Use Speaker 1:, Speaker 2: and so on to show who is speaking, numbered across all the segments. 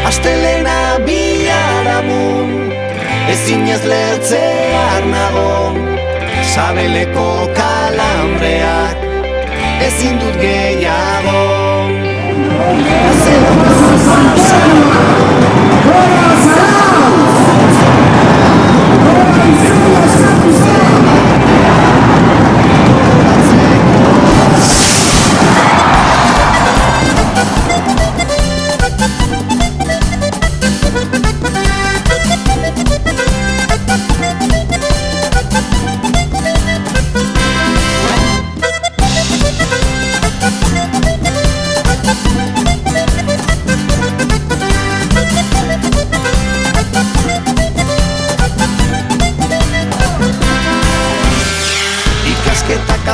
Speaker 1: Astelena biharamun, ezin ez lertzean nago. Sabeleko kalambreak, ezin dut gehiago.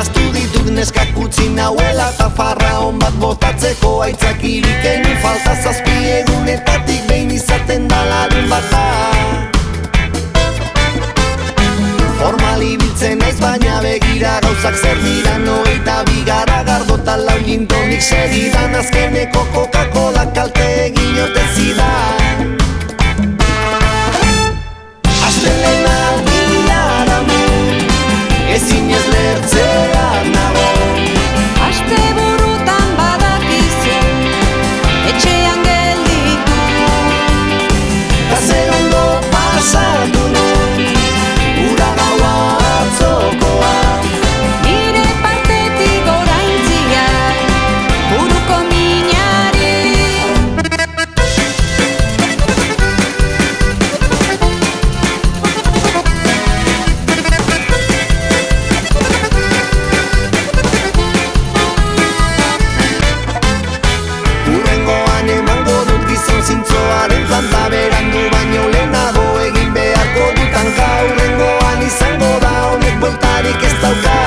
Speaker 1: Astu ditut neskak utzi nauela eta farraon bat botatzeko aitzakirik egin falta 7 egunetatik behin izaten da larun bata. Formal ibiltzen naiz baina begira gauzak zer dira 22 gardo eta 4 gin tonik segidan azkeneko Coca-Cola kalte egin ote zidan. Astelena biharamun, ezin ez lertzean nago.
Speaker 2: Asteburutan badakizu, etxean gelditu.
Speaker 1: Ta ze ondo pasatu nun, ura gaua atzokoa.
Speaker 2: Nire partetik oraintzia, buruko minari.
Speaker 1: Urrengoan emango dut gizon zintzoaren planta berandu baino lehenago egin beharko dutan urrengoan izango da honek bueltarik ez dauka.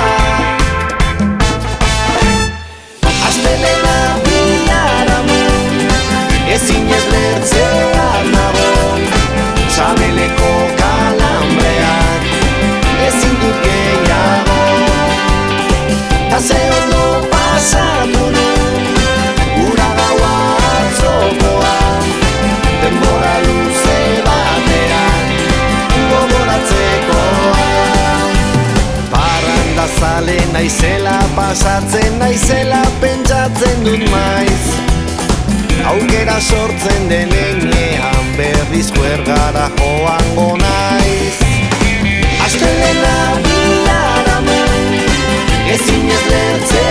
Speaker 1: Astelena biharamun, ezin ez lertzean nago. Sabeleko kalambreak, ezin dut gehiago. Ta ze ondo pasatu nun, ura gaua atzokoa. Denbora luze batean, gogoratzekoa. Parranda zale naizela, pasatzen naizela, pentsatzen dut maiz. Aukera sortzen denean berriz kuergara joango naiz. Astelena biharamun, ezin ez lertzean